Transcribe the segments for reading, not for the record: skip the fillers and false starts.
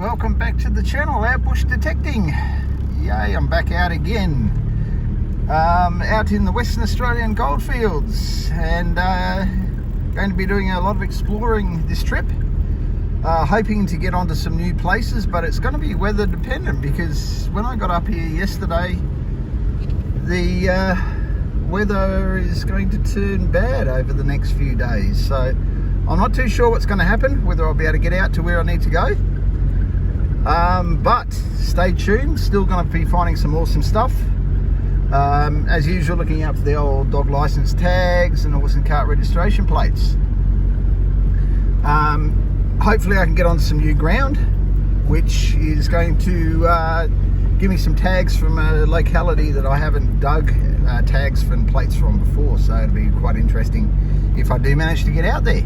welcome back to the channel, Out Bush Detecting. Yay, I'm back out again, out in the Western Australian Goldfields, and going to be doing a lot of exploring this trip, hoping to get onto some new places, but it's going to be weather dependent, because when I got up here yesterday, the weather is going to turn bad over the next few days, so I'm not too sure what's going to happen, whether I'll be able to get out to where I need to go. But stay tuned, still going to be finding some awesome stuff. As usual, looking out for the old dog license tags and horse and cart registration plates. Hopefully I can get onto some new ground, which is going to give me some tags from a locality that I haven't dug tags and plates from before, so it'll be quite interesting if I do manage to get out there.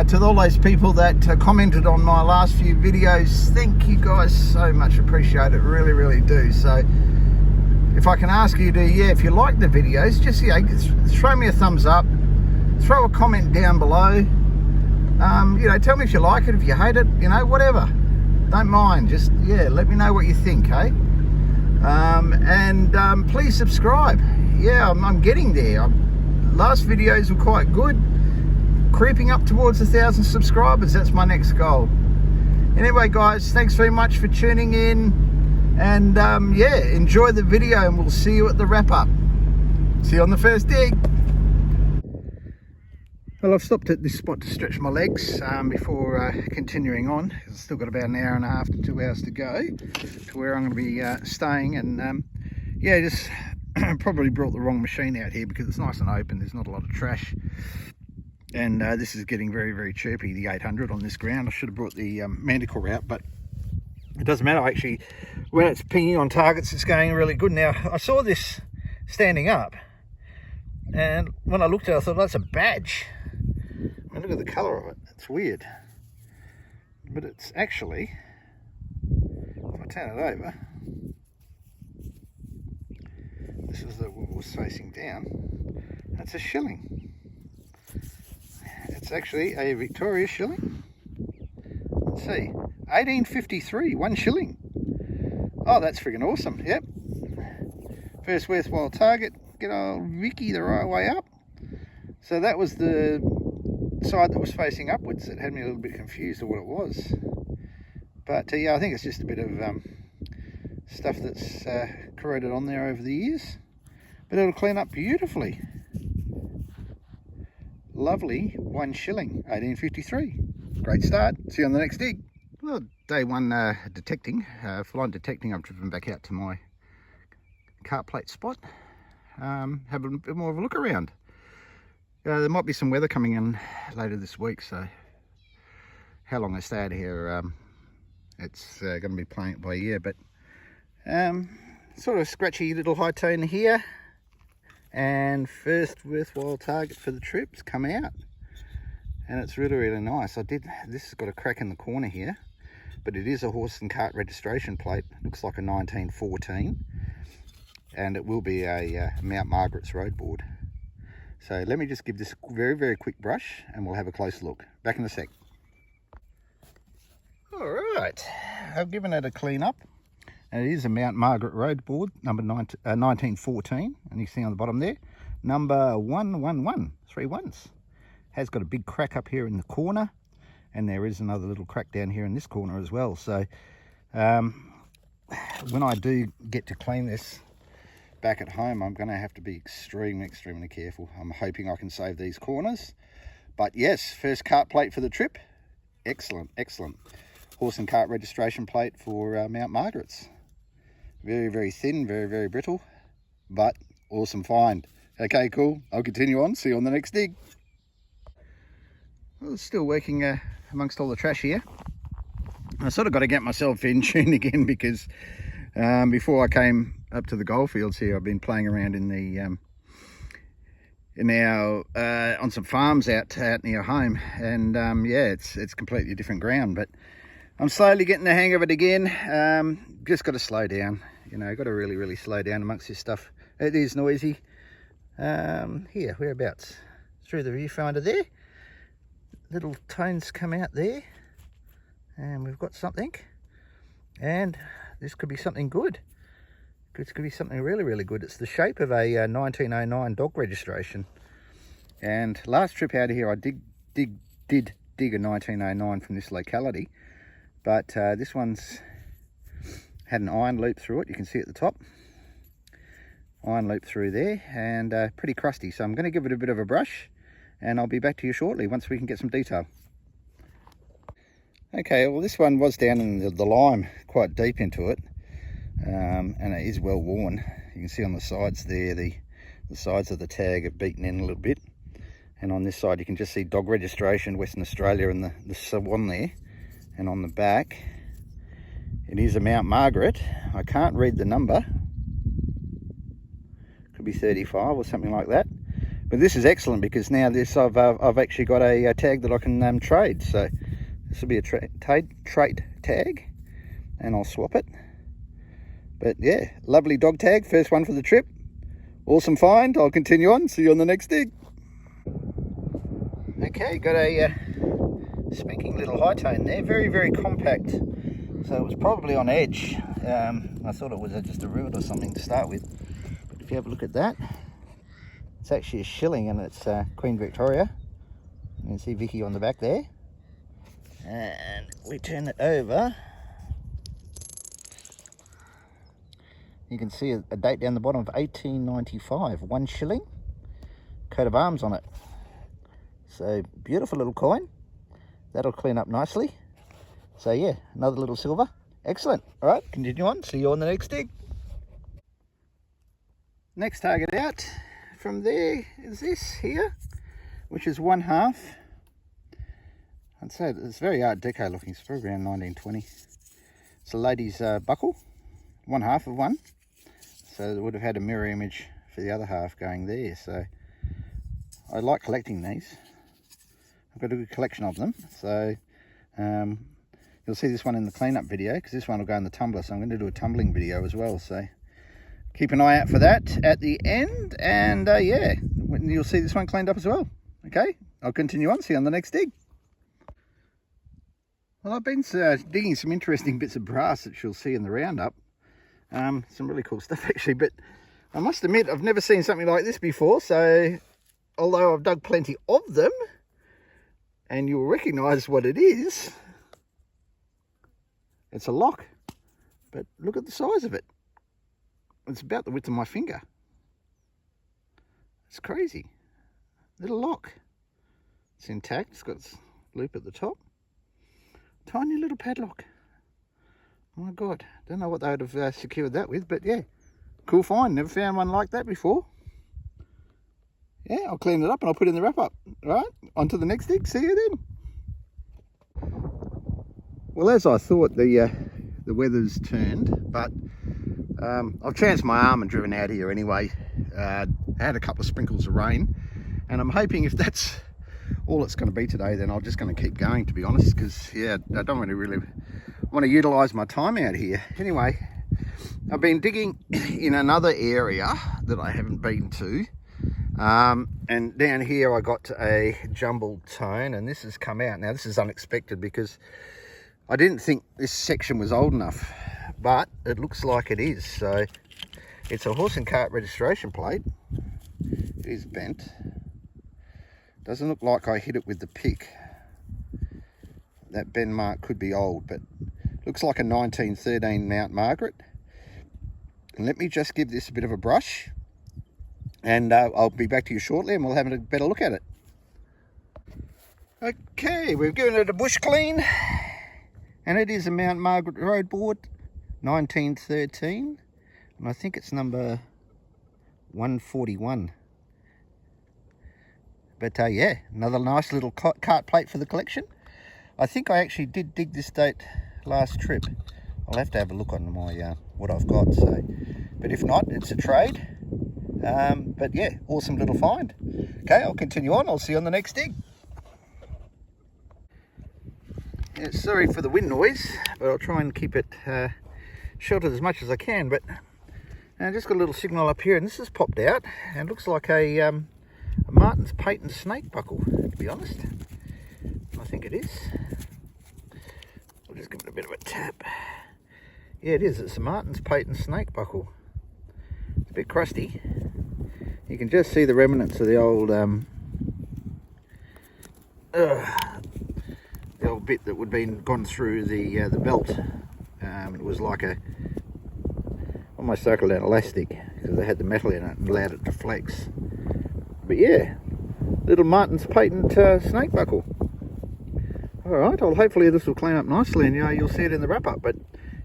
To all those people that commented on my last few videos, thank you guys so much, appreciate it, really do. So if I can ask you to, if you like the videos, just throw me a thumbs up, throw a comment down below, tell me if you like it, if you hate it, whatever, don't mind, just let me know what you think, hey? And please subscribe. I'm getting there. Last videos were quite good, creeping up towards 1,000 subscribers. That's my next goal. Anyway guys, thanks very much for tuning in, and enjoy the video, and we'll see you at the wrap up. See you on the first dig. Well, I've stopped at this spot to stretch my legs before continuing on. I've still got about an hour and a half to 2 hours to go to where I'm going to be staying, and just probably brought the wrong machine out here because it's nice and open, there's not a lot of trash. And this is getting very chirpy, the 800 on this ground. I should have brought the manticore out, but it doesn't matter. Actually, when it's pinging on targets, it's going really good. Now, I saw this standing up, and when I looked at it, I thought, that's a badge. I mean, look at the colour of it. It's weird. But it's actually, if I turn it over, this is what was facing down. That's a shilling. It's actually a Victoria shilling. Let's see, 1853, 1 shilling. Oh, that's friggin' awesome. Yep. First worthwhile target. Get old Vicky the right way up. So that was the side that was facing upwards. It had me a little bit confused of what it was. But I think it's just a bit of stuff that's corroded on there over the years. But it'll clean up beautifully. Lovely 1 shilling, 1853. Great start. See you on the next dig. Well, day one detecting, flying detecting. I've driven back out to my cart plate spot. Have a bit more of a look around. There might be some weather coming in later this week, so how long I stay out here, it's going to be playing it by ear. But sort of scratchy little high tone here. And first worthwhile target for the trip's come out, and it's really nice. This has got a crack in the corner here, but it is a horse and cart registration plate. Looks like a 1914, and it will be a Mount Margaret's road board. So let me just give this very quick brush, and we'll have a close look. Back in a sec. All right, I've given it a clean up. And it is a Mount Margaret road board, number 1914, and you see on the bottom there, number 111, 3 ones. Has got a big crack up here in the corner, and there is another little crack down here in this corner as well. So when I do get to clean this back at home, I'm going to have to be extremely careful. I'm hoping I can save these corners. But yes, first cart plate for the trip. Excellent. Horse and cart registration plate for Mount Margaret's. Very thin, very brittle, but awesome find. Okay, cool. I'll continue on. See you on the next dig. Well, still working amongst all the trash here. I sort of got to get myself in tune again, because before I came up to the Goldfields here, I've been playing around in the on some farms out near home, and it's completely different ground, but I'm slowly getting the hang of it again. Just got to slow down, got to really slow down amongst this stuff. It is noisy. Here, whereabouts? Through the viewfinder there. Little tones come out there. and we've got something, and this could be something good. This could be something really, really good. It's the shape of a 1909 dog registration. And last trip out of here, I did dig a 1909 from this locality, but this one's had an iron loop through it. You can see at the top, iron loop through there, and pretty crusty. So I'm going to give it a bit of a brush, and I'll be back to you shortly once we can get some detail. Okay, well this one was down in the lime, quite deep into it, and it is well worn. You can see on the sides there, the sides of the tag are beaten in a little bit, and on this side you can just see dog registration, Western Australia, and the swan there. And on the back, it is a Mount Margaret. I can't read the number, could be 35 or something like that. But this is excellent because now this I've actually got a tag that I can trade. So this will be a trait tag, and I'll swap it. But yeah, lovely dog tag, first one for the trip. Awesome find. I'll continue on. See you on the next dig. Okay, got a spanking little high tone there, very, very compact. So it was probably on edge. I thought it was just a root or something to start with. But if you have a look at that, it's actually a shilling, and it's Queen Victoria. You can see Vicky on the back there. And we turn it over. You can see a date down the bottom of 1895, 1 shilling, coat of arms on it. So beautiful little coin. That'll clean up nicely. So yeah, another little silver. Excellent. All right, continue on. See you on the next dig. Next target out from there is this here, which is 1/2. I'd say it's very Art Deco looking. It's probably around 1920. It's a lady's buckle, 1/2 of one. So it would have had a mirror image for the other half going there. So I like collecting these. I've got a good collection of them. So you'll see this one in the cleanup video, because this one will go in the tumbler. So I'm going to do a tumbling video as well. So keep an eye out for that at the end. And yeah, you'll see this one cleaned up as well. Okay, I'll continue on. See you on the next dig. Well, I've been digging some interesting bits of brass that you'll see in the roundup. Some really cool stuff actually, but I must admit I've never seen something like this before. So although I've dug plenty of them, and you'll recognize what it is, it's a lock. But look at the size of it. It's about the width of my finger. It's crazy. Little lock. It's intact. It's got its loop at the top. Tiny little padlock. Oh my God, don't know what they would have secured that with, but yeah, cool find. Never found one like that before. Yeah, I'll clean it up and I'll put it in the wrap up. All right, on to the next dig. See you then. Well, as I thought, the weather's turned, but I've chanced my arm and driven out here anyway. Had a couple of sprinkles of rain, and I'm hoping if that's all it's going to be today, then I'm just going to keep going, to be honest, because yeah, I don't really want to utilize my time out here. Anyway, I've been digging in another area that I haven't been to, and down here I got a jumbled tone, and this has come out. Now this is unexpected because I didn't think this section was old enough, but it looks like it is. So it's a horse and cart registration plate. It is bent. Doesn't look like I hit it with the pick. That bend mark could be old, but looks like a 1913 Mount Margaret. And let me just give this a bit of a brush, and I'll be back to you shortly and we'll have a better look at it. Okay, we've given it a bush clean, and it is a Mount Margaret road board, 1913, and I think it's number 141. But yeah, another nice little cart plate for the collection. I think I actually did dig this date last trip. I'll have to have a look on my what I've got. So, but if not, it's a trade. But yeah, awesome little find. Okay, I'll continue on. I'll see you on the next dig. Yeah, sorry for the wind noise, but I'll try and keep it sheltered as much as I can. But I just got a little signal up here, and this has popped out, and it looks like a Martin's patent snake buckle, to be honest. I think it is. bit of a tap. Yeah, it is. It's a Martin's patent snake buckle. It's a bit crusty. You can just see the remnants of the old bit that would have been gone through the belt. It was like almost like an elastic, because they had the metal in it and allowed it to flex. But yeah, little Martin's patent snake buckle. All right, well, hopefully this will clean up nicely, and you'll see it in the wrap up. But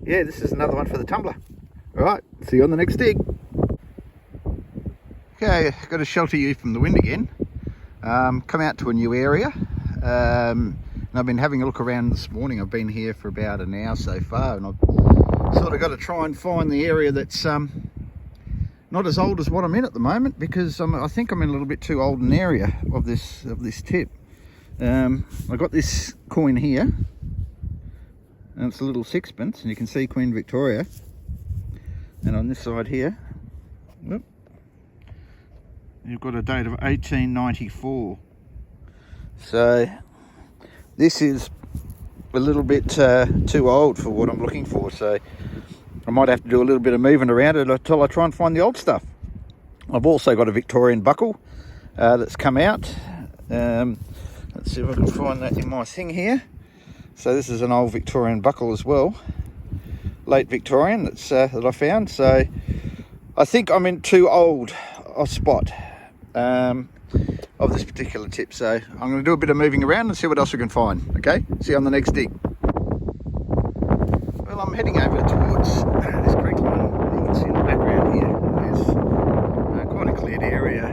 yeah, this is another one for the tumbler. All right, see you on the next dig. Okay, got to shelter you from the wind again. Come out to a new area. And I've been having a look around this morning. I've been here for about an hour so far, and I've sort of got to try and find the area that's not as old as what I'm in at the moment, because I think I'm in a little bit too old an area of this tip. I got this coin here, and it's a little sixpence, and you can see Queen Victoria. And on this side here, whoop, you've got a date of 1894. So this is a little bit too old for what I'm looking for, so I might have to do a little bit of moving around it until I try and find the old stuff. I've also got a Victorian buckle that's come out. Let's see if I can find that in my thing here. So this is an old Victorian buckle as well, late Victorian, that I found. So I think I'm in too old a spot of this particular tip, so I'm going to do a bit of moving around and see what else we can find. Okay, see you on the next dig. Well, I'm heading over towards this creek line. You can see in the background here, there's quite a cleared area.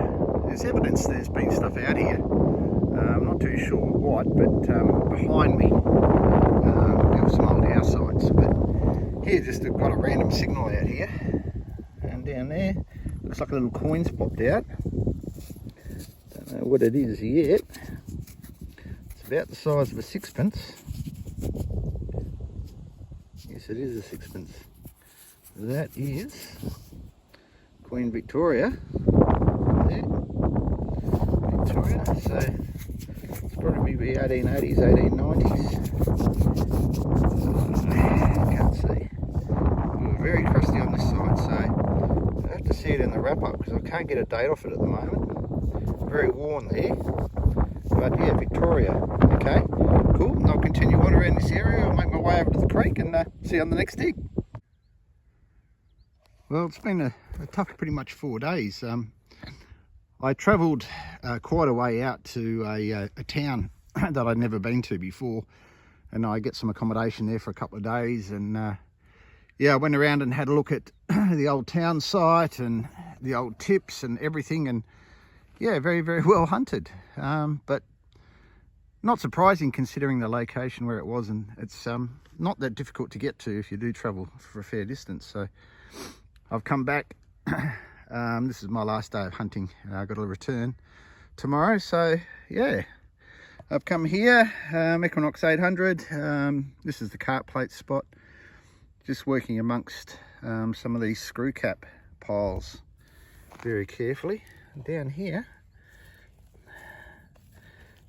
There's evidence there's been stuff out here. I'm not too sure what, but behind me there were some old house sites. But here, just got a random signal out here, and down there looks like a little coin's popped out. Don't know what it is yet. It's about the size of a sixpence. Yes, it is a sixpence. That is Queen Victoria. There. Victoria. So it's probably the 1880s, 1890s. Can't see. We're very crusty on this side, so I have to see it in the wrap up because I can't get a date off it at the moment. Very worn there. But yeah, Victoria. Okay, cool. And I'll continue on around this area. I'll make my way over to the creek and see you on the next dig. Well, it's been a tough pretty much 4 days. I travelled quite a way out to a town that I'd never been to before, and I get some accommodation there for a couple of days, and yeah, I went around and had a look at the old town site and the old tips and everything, and yeah, very, very well hunted, but not surprising considering the location where it was, and it's not that difficult to get to if you do travel for a fair distance. So I've come back. This is my last day of hunting. I've got to return tomorrow, so yeah, I've come here, Equinox 800. This is the cart plate spot, just working amongst some of these screw cap piles very carefully. Down here,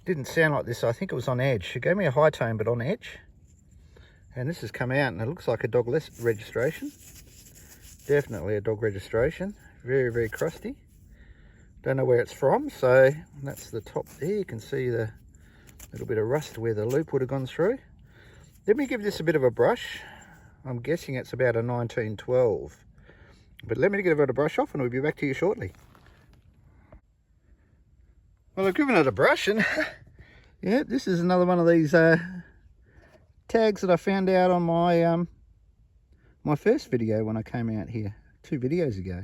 didn't sound like this. I think it was on edge. It gave me a high tone, but on edge. And this has come out, and it looks like a dog registration. Definitely a dog registration. Very, very crusty. Don't know where it's from. So that's the top there. You can see the little bit of rust where the loop would have gone through. Let me give this a bit of a brush. I'm guessing it's about a 1912. But let me give it a brush off, and we'll be back to you shortly. Well, I've given it a brush, and yeah, this is another one of these tags that I found out on my my first video when I came out here 2 videos ago.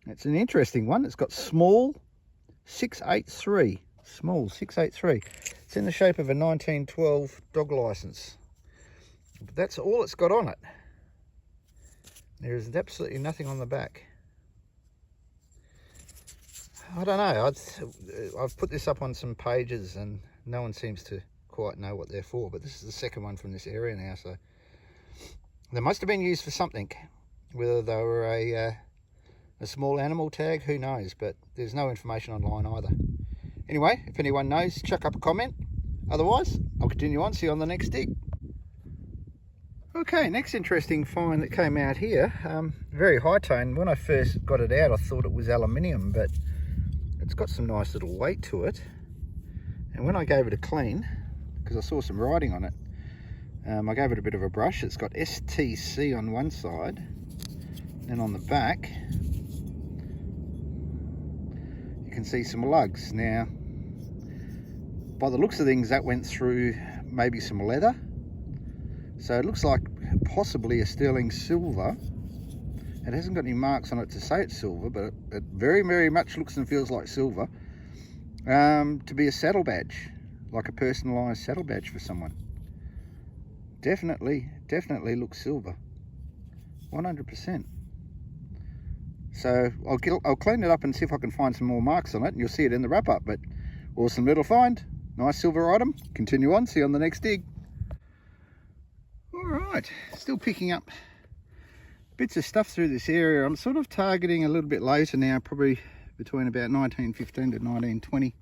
It's an interesting one. It's got small 683. Small 683. It's in the shape of a 1912 dog license. But that's all it's got on it. There is absolutely nothing on the back. I don't know. I've put this up on some pages and no one seems to quite know what they're for, but this is the second one from this area now, so they must have been used for something. Whether they were a small animal tag, who knows, but there's no information online either. Anyway, if anyone knows, chuck up a comment. Otherwise, I'll continue on, see you on the next dig. Okay, next interesting find that came out here, very high tone. When I first got it out I thought it was aluminium, but it's got some nice little weight to it. And when I gave it a clean, because I saw some writing on it, I gave it a bit of a brush. It's got STC on one side, and on the back you can see some lugs. Now, by the looks of things, that went through maybe some leather. So it looks like possibly a sterling silver. It hasn't got any marks on it to say it's silver, but it very, very much looks and feels like silver. To be a saddle badge, like a personalised saddle badge for someone. Definitely looks silver, 100%. So I'll clean it up and see if I can find some more marks on it, and you'll see it in the wrap up. But awesome little find, nice silver item. Continue on, see you on the next dig. Alright, still picking up bits of stuff through this area. I'm sort of targeting a little bit later now, probably between about 1915 to 1920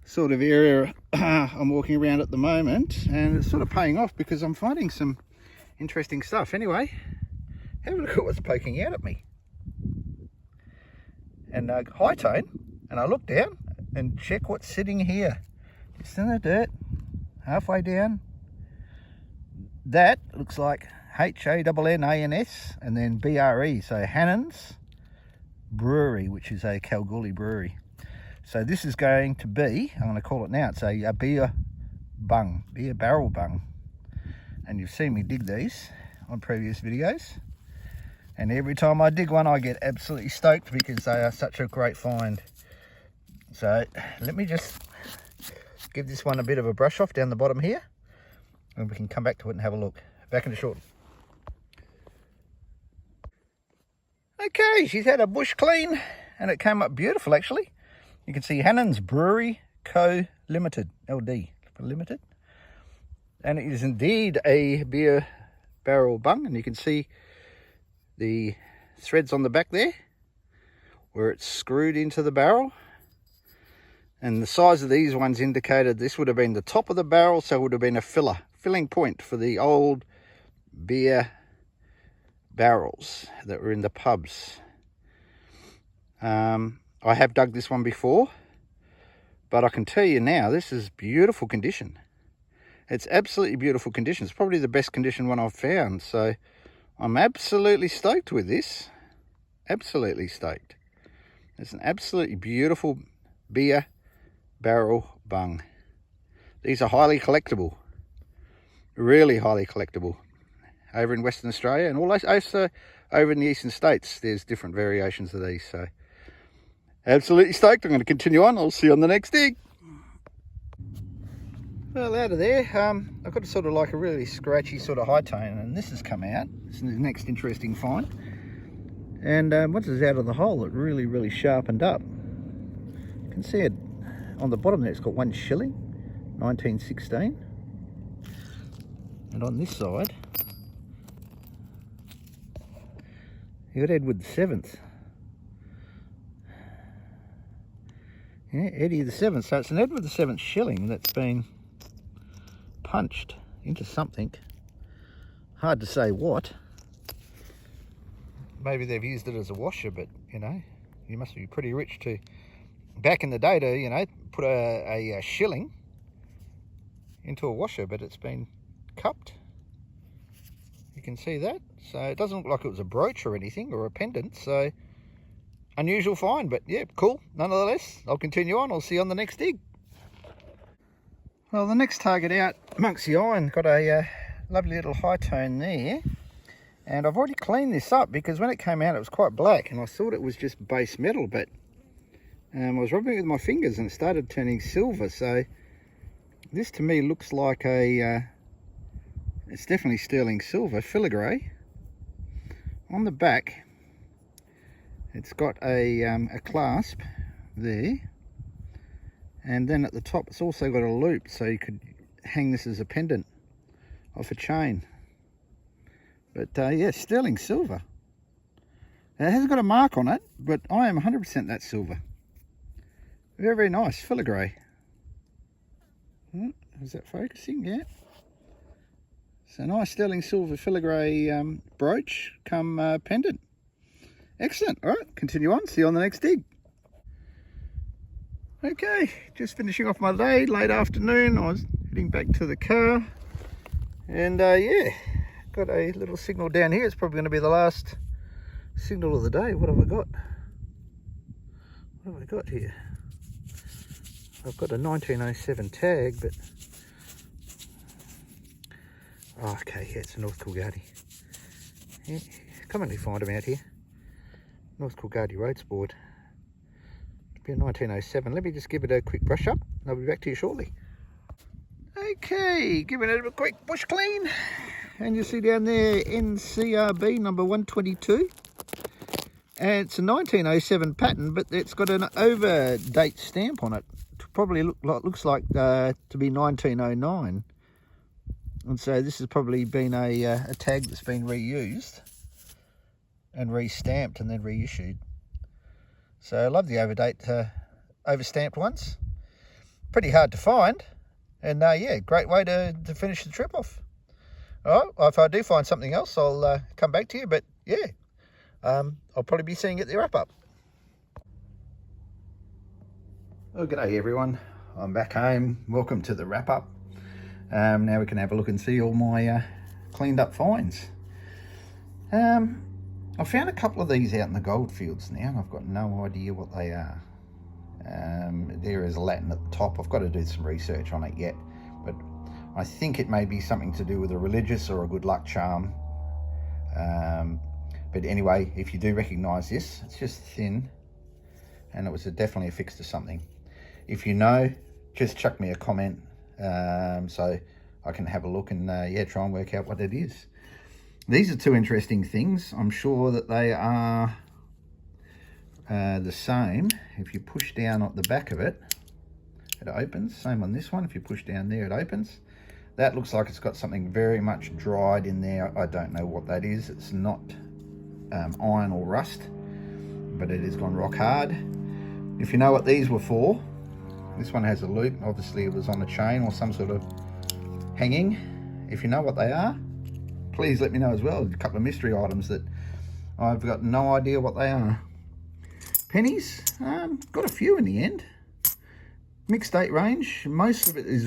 sort of area I'm walking around at the moment, and it's sort of paying off because I'm finding some interesting stuff. Anyway, have a look at what's poking out at me. And high tone, and I look down and check what's sitting here. It's in the dirt, halfway down. That looks like H-A-N-N-A-N-S and then B-R-E, so Hannon's Brewery, which is a Kalgoorlie brewery. So this is going to be, I'm going to call it now, it's a beer barrel bung. And you've seen me dig these on previous videos. And every time I dig one, I get absolutely stoked because they are such a great find. So let me just give this one a bit of a brush off down the bottom here, and we can come back to it and have a look. Back in a short. Okay, she's had a bush clean and it came up beautiful actually. You can see Hannon's Brewery Co. Limited, LD Limited. And it is indeed a beer barrel bung, and you can see the threads on the back there where it's screwed into the barrel. And the size of these ones indicated this would have been the top of the barrel, so it would have been a filling point for the old beer barrels that were in the pubs. I have dug this one before, but I can tell you now, this is beautiful condition. It's absolutely beautiful condition. It's probably the best condition one I've found, so I'm absolutely stoked with this. Absolutely stoked. It's an absolutely beautiful beer barrel bung. These are highly collectible, really highly collectible. Over in Western Australia and also over in the eastern states, there's different variations of these. So absolutely stoked. I'm going to continue on. I'll see you on the next dig. Well, out of there, I've got sort of like a really scratchy sort of high tone, and this has come out. This is the next interesting find. And once it's out of the hole, it really sharpened up. You can see it on the bottom there. It's got 1 shilling, 1916. And on this side, you got Edward the 7th. Yeah, Eddie the 7th. So it's an Edward the 7th shilling that's been punched into something. Hard to say what. Maybe they've used it as a washer, but you know, you must be pretty rich to, back in the day, to, you know, put a shilling into a washer, but it's been cupped. You can see that. So it doesn't look like it was a brooch or anything, or a pendant, so unusual find, but yeah, cool nonetheless. I'll continue on. I'll see you on the next dig. Well, the next target out amongst the iron got a lovely little high tone there, and I've already cleaned this up because when it came out it was quite black and I thought it was just base metal, but I was rubbing it with my fingers and it started turning silver. So this to me looks like it's definitely sterling silver, filigree. On the back it's got a clasp there, and then at the top it's also got a loop, so you could hang this as a pendant off a chain. But yeah, sterling silver. It hasn't got a mark on it, but I am 100% that silver. Very nice, filigree. Is that focusing? Yeah. So nice sterling silver filigree brooch come pendant. Excellent. All right, continue on. See you on the next dig. Okay, just finishing off my day, late afternoon. I was heading back to the car. And yeah, got a little signal down here. It's probably going to be the last signal of the day. What have I got? What have I got here? I've got a 1907 tag, but... Oh, okay, yeah, it's a North Coolgardie. Yeah, commonly find them out here. North Coolgardie road sport. Be a 1907. Let me just give it a quick brush up. I'll be back to you shortly. Okay, giving it a quick bush clean. And you see down there NCRB number 122. And it's a 1907 pattern, but it's got an over date stamp on it. Probably looks like to be 1909. And so this has probably been a tag that's been reused and re-stamped and then reissued. So I love the over-stamped ones. Pretty hard to find. And yeah, great way to finish the trip off. All right, if I do find something else, I'll come back to you. But yeah, I'll probably be seeing you at the wrap-up. Well, g'day everyone. I'm back home. Welcome to the wrap-up. Now we can have a look and see all my cleaned up finds. I found a couple of these out in the Goldfields now, and I've got no idea what they are. There is Latin at the top. I've got to do some research on it yet, but I think it may be something to do with a religious or a good luck charm. But anyway, if you do recognise this, it's just thin, and it was definitely affixed to something. If you know, just chuck me a comment. So I can have a look and yeah, try and work out what it is. These are two interesting things. I'm sure that they are the same. If you push down at the back of it, it opens. Same on this one. If you push down there, it opens. That looks like it's got something very much dried in there. I don't know what that is. It's not iron or rust, but it has gone rock hard. If you know what these were for, this one has a loop. Obviously it was on a chain or some sort of hanging. If you know what they are, please let me know as well. A couple of mystery items that I've got no idea what they are. Pennies, got a few in the end. Mixed date range. Most of it is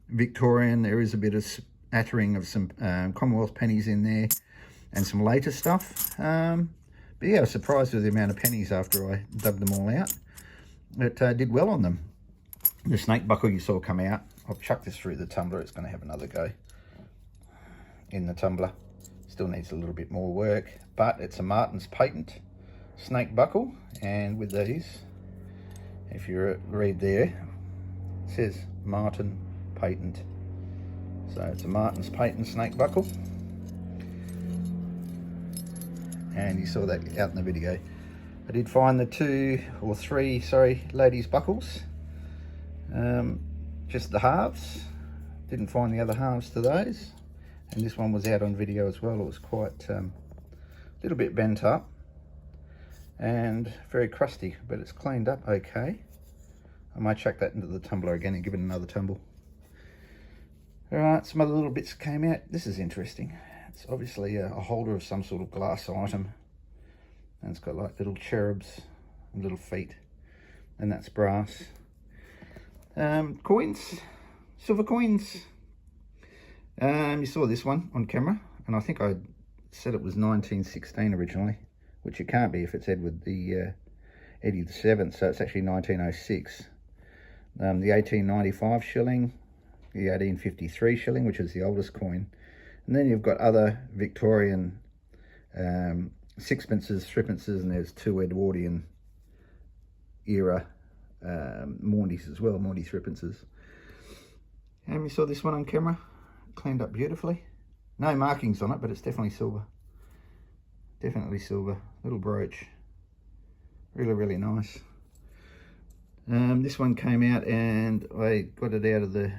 Victorian. There is a bit of smattering of some Commonwealth pennies in there and some later stuff. But yeah, I was surprised with the amount of pennies after I dug them all out. It did well on them. The snake buckle you saw come out. I'll chuck this through the tumbler. It's going to have another go in the tumbler. Still needs a little bit more work, but it's a Martin's patent snake buckle. And with these, if you read there, it says Martin patent. So it's a Martin's patent snake buckle. And you saw that out in the video. I did find the three ladies' buckles. Just the halves. Didn't find the other halves to those. And this one was out on video as well. It was quite a little bit bent up and very crusty, but it's cleaned up okay. I might chuck that into the tumbler again and give it another tumble. All right, some other little bits came out. This is interesting. It's obviously a holder of some sort of glass item. And it's got like little cherubs and little feet. And that's brass. Coins, silver coins. You saw this one on camera. And I think I said it was 1916 originally. Which it can't be if it's Edward the Eddie the 7th. So it's actually 1906. The 1895 shilling. The 1853 shilling, which is the oldest coin. And then you've got other Victorian sixpences, threepences, and there's two Edwardian era Maundies as well, Maundy threepences. And we saw this one on camera, cleaned up beautifully. No markings on it, but it's definitely silver. Definitely silver. Little brooch. Really, really nice. This one came out and I got it out of the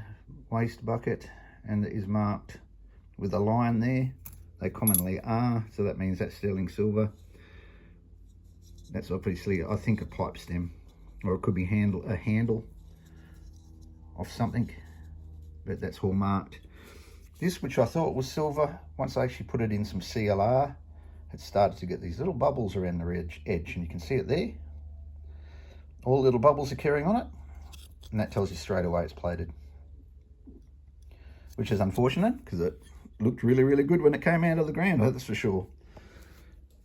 waste bucket, and it is marked with a line there. They commonly are, so that means that's sterling silver. That's obviously, I think, a pipe stem, or it could be a handle of something, but that's all marked. This, which I thought was silver, once I actually put it in some CLR, it started to get these little bubbles around the edge, and you can see it there. All the little bubbles are carrying on it, and that tells you straight away it's plated, which is unfortunate because it looked really, really good when it came out of the ground, that's for sure.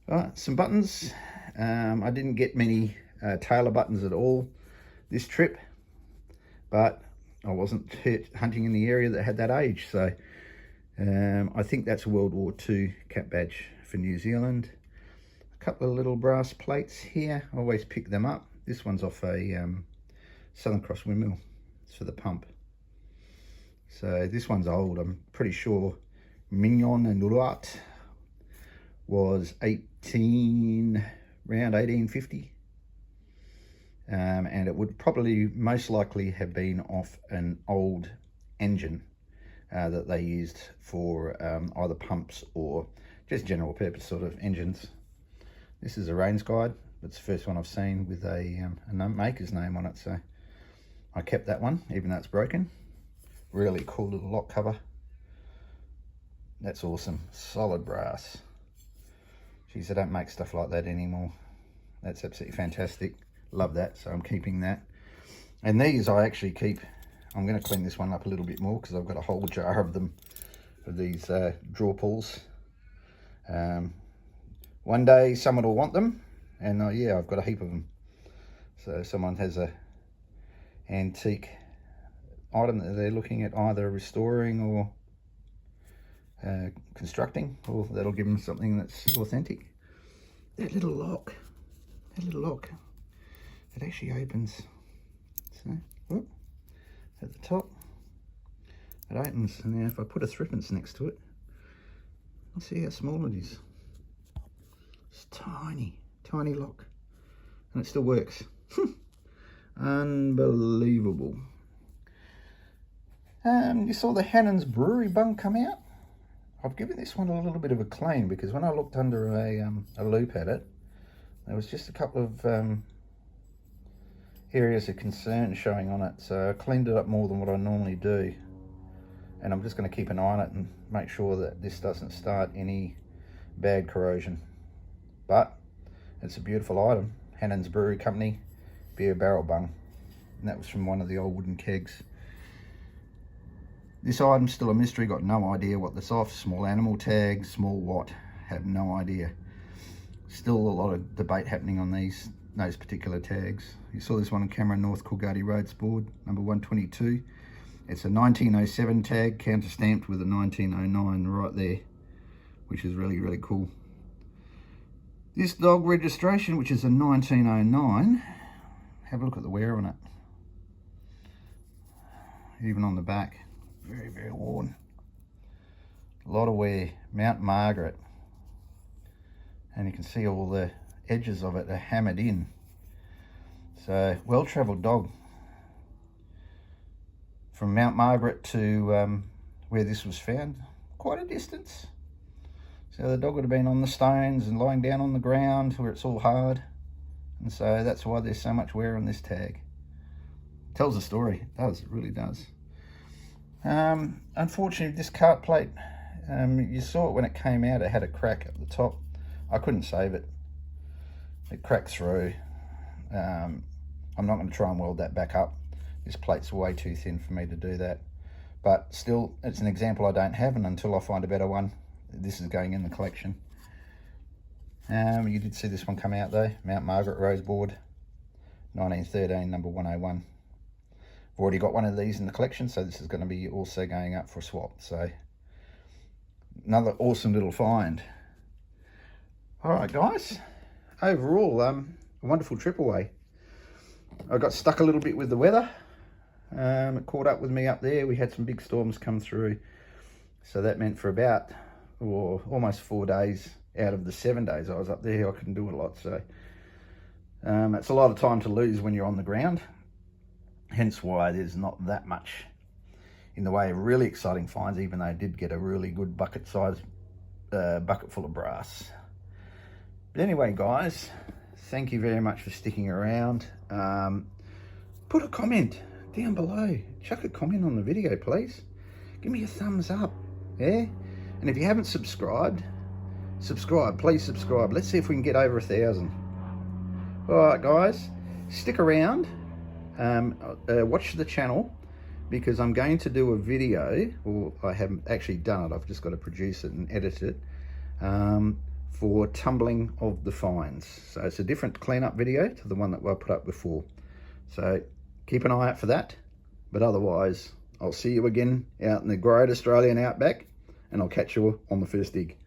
All right, some buttons. I didn't get many tailor buttons at all this trip, but I wasn't hunting in the area that had that age, so I think that's a World War II cap badge for New Zealand. A couple of little brass plates here, I always pick them up. This one's off a Southern Cross windmill, it's for the pump. So this one's old, I'm pretty sure Mignon and Urat was around 1850. And it would probably most likely have been off an old engine that they used for either pumps or just general purpose sort of engines. This is a range guide. It's the first one I've seen with a maker's name on it, so I kept that one even though it's broken. Really cool little lock cover. That's awesome. Solid brass. Geez, they don't make stuff like that anymore. That's absolutely fantastic. Love that, so I'm keeping that. And these I actually keep. I'm going to clean this one up a little bit more because I've got a whole jar of them, of these draw pulls. One day someone will want them, and yeah, I've got a heap of them. So someone has a antique item that they're looking at either restoring or constructing, or that'll give them something that's authentic. That little lock, it actually opens. So, whoop, at the top, it opens, and now if I put a threepence next to it, let's see how small it is. It's tiny, tiny lock, and it still works. Unbelievable. You saw the Hannon's Brewery bung come out. I've given this one a little bit of a clean because when I looked under a loop at it, there was just a couple of areas of concern showing on it, so I cleaned it up more than what I normally do, and I'm just going to keep an eye on it and make sure that this doesn't start any bad corrosion. But it's a beautiful item. Hannon's Brewery Company beer barrel bung, and that was from one of the old wooden kegs. This item's still a mystery, got no idea what that's off. Small animal tag, small what, have no idea. Still a lot of debate happening on those particular tags. You saw this one on camera, North Coolgardie Roads board, number 122. It's a 1907 tag, counter stamped with a 1909 right there, which is really, really cool. This dog registration, which is a 1909, have a look at the wear on it. Even on the back, very, very worn. A lot of wear, Mount Margaret. And you can see all the edges of it are hammered in. So, well-travelled dog. From Mount Margaret to where this was found, quite a distance. So the dog would have been on the stones and lying down on the ground where it's all hard. And so that's why there's so much wear on this tag. Tells a story, it does, it really does. Unfortunately, this cart plate, you saw it when it came out, it had a crack at the top. I couldn't save it. It cracked through. I'm not going to try and weld that back up. This plate's way too thin for me to do that. But still, it's an example I don't have, and until I find a better one, this is going in the collection. You did see this one come out though, Mount Margaret Rose board, 1913, number 101. I've already got one of these in the collection, so this is going to be also going up for a swap. So another awesome little find. All right, guys. Overall, a wonderful trip away. I got stuck a little bit with the weather. It caught up with me up there. We had some big storms come through, so that meant for about almost 4 days out of the 7 days I was up there, I couldn't do a lot. So it's a lot of time to lose when you're on the ground. Hence why there's not that much in the way of really exciting finds, even though I did get a really good bucket size bucket full of brass. But anyway, guys, thank you very much for sticking around. Put a comment down below. Chuck a comment on the video, please. Give me a thumbs up. Yeah, and if you haven't subscribed, please subscribe. Let's see if we can get over 1,000. All right, guys, stick around. Watch the channel, because I'm going to do a video, or I haven't actually done it, I've just got to produce it and edit it, for tumbling of the fines. So it's a different cleanup video to the one that I put up before. So keep an eye out for that. But otherwise, I'll see you again out in the great Australian outback, and I'll catch you on the first dig.